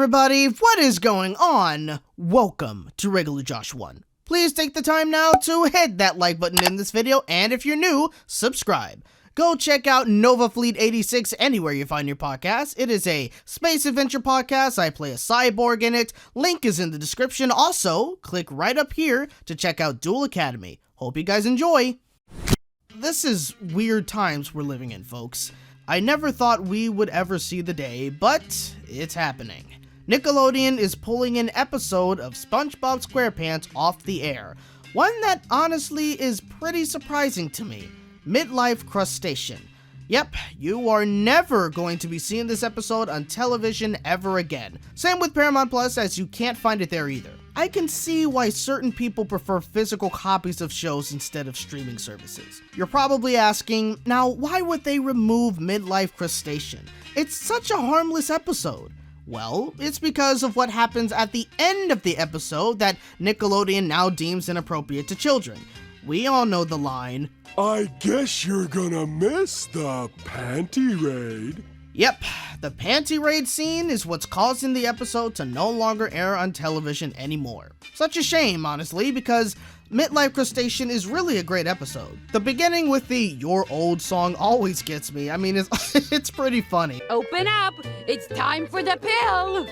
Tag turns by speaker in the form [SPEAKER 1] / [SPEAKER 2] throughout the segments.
[SPEAKER 1] everybody, what is going on? Welcome to Regular Josh 1. Please take the time now to hit that like button in this video, and if you're new, subscribe. Go check out Nova Fleet 86 anywhere you find your podcast. It is a space adventure podcast. I play a cyborg in it. Link is in the description. Also, click right up here to check out Duel Academy. Hope you guys enjoy. This is weird times we're living in, folks. I never thought we would ever see the day, but it's happening. Nickelodeon is pulling an episode of Spongebob SquarePants off the air. One that honestly is pretty surprising to me. Midlife Crustacean. Yep, you are never going to be seeing this episode on television ever again. Same with Paramount Plus, as you can't find it there either. I can see why certain people prefer physical copies of shows instead of streaming services. You're probably asking, now why would they remove Midlife Crustacean? It's such a harmless episode. Well, it's because of what happens at the end of the episode that Nickelodeon now deems inappropriate to children. We all know the line,
[SPEAKER 2] "I guess you're gonna miss the panty raid."
[SPEAKER 1] Yep, the panty raid scene is what's causing the episode to no longer air on television anymore. Such a shame, honestly, because Midlife Crustacean is really a great episode. The beginning with the "Your Old" song always gets me. I mean, it's pretty funny.
[SPEAKER 3] Open up! It's time for the pill!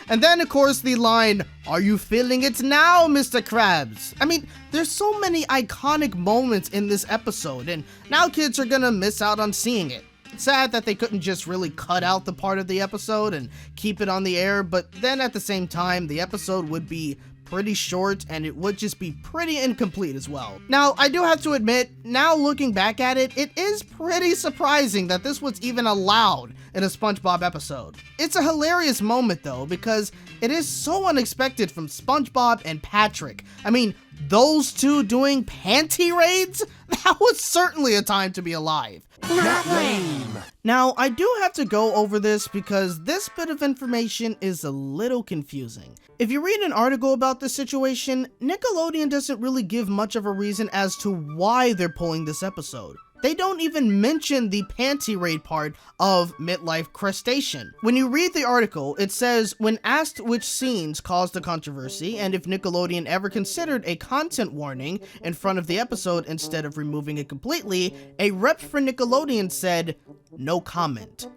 [SPEAKER 1] And then, of course, the line, "Are you feeling it now, Mr. Krabs?" I mean, there's so many iconic moments in this episode, and now kids are gonna miss out on seeing it. Sad that they couldn't just really cut out the part of the episode and keep it on the air, but then at the same time, the episode would be pretty short and it would just be pretty incomplete as well. Now, I do have to admit, now looking back at it, it is pretty surprising that this was even allowed in a SpongeBob episode. It's a hilarious moment though, because it is so unexpected from SpongeBob and Patrick. I mean, those two doing panty raids? That was certainly a time to be alive.
[SPEAKER 2] Not lame.
[SPEAKER 1] Now, I do have to go over this because this bit of information is a little confusing. If you read an article about this situation, Nickelodeon doesn't really give much of a reason as to why they're pulling this episode. They don't even mention the panty raid part of Midlife Crustacean. When you read the article, it says, when asked which scenes caused the controversy and if Nickelodeon ever considered a content warning in front of the episode instead of removing it completely, a rep for Nickelodeon said, "No comment."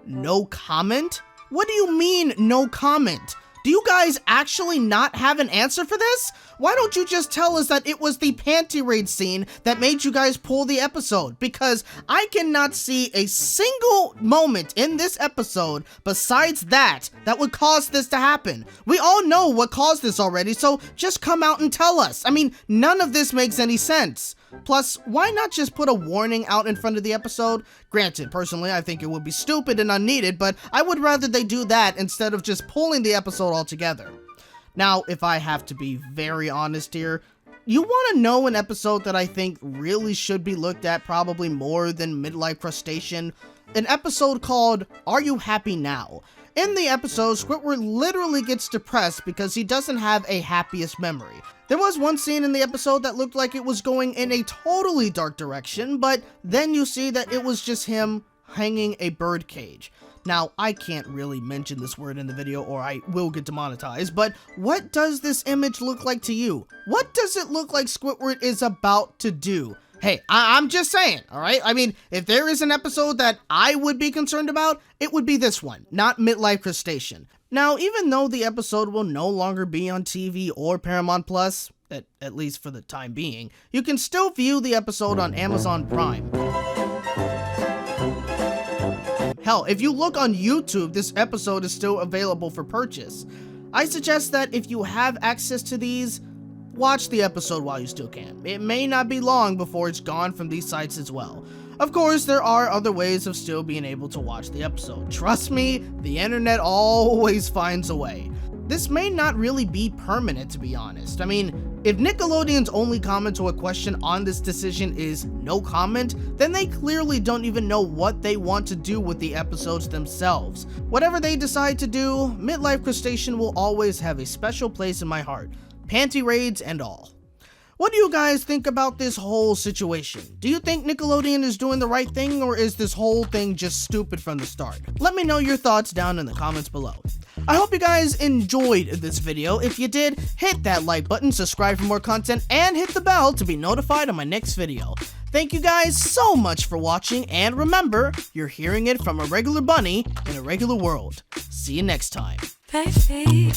[SPEAKER 1] No comment? What do you mean, no comment? Do you guys actually not have an answer for this? Why don't you just tell us that it was the panty raid scene that made you guys pull the episode? Because I cannot see a single moment in this episode besides that would cause this to happen. We all know what caused this already, so just come out and tell us. I mean, none of this makes any sense. Plus, why not just put a warning out in front of the episode? Granted, personally, I think it would be stupid and unneeded, but I would rather they do that instead of just pulling the episode altogether. Now, if I have to be very honest here, you want to know an episode that I think really should be looked at probably more than Midlife Crustacean? An episode called Are You Happy Now? In the episode, Squidward literally gets depressed because he doesn't have a happiest memory. There was one scene in the episode that looked like it was going in a totally dark direction, but then you see that it was just him hanging a bird cage. Now, I can't really mention this word in the video or I will get demonetized, but what does this image look like to you? What does it look like Squidward is about to do? Hey, I'm just saying, alright? I mean, if there is an episode that I would be concerned about, it would be this one, not Midlife Crustacean. Now, even though the episode will no longer be on TV or Paramount Plus, at least for the time being, you can still view the episode on Amazon Prime. Hell, if you look on YouTube, this episode is still available for purchase. I suggest that if you have access to these, watch the episode while you still can. It may not be long before it's gone from these sites as well. Of course, there are other ways of still being able to watch the episode. Trust me, the internet always finds a way. This may not really be permanent, to be honest. I mean, if Nickelodeon's only comment to a question on this decision is no comment, then they clearly don't even know what they want to do with the episodes themselves. Whatever they decide to do, Midlife Crustacean will always have a special place in my heart. Panty raids and all. What do you guys think about this whole situation? Do you think Nickelodeon is doing the right thing, or is this whole thing just stupid from the start? Let me know your thoughts down in the comments below. I hope you guys enjoyed this video. If you did, hit that like button, subscribe for more content, and hit the bell to be notified on my next video. Thank you guys so much for watching, and remember, you're hearing it from a regular bunny in a regular world. See you next time.
[SPEAKER 4] Baby.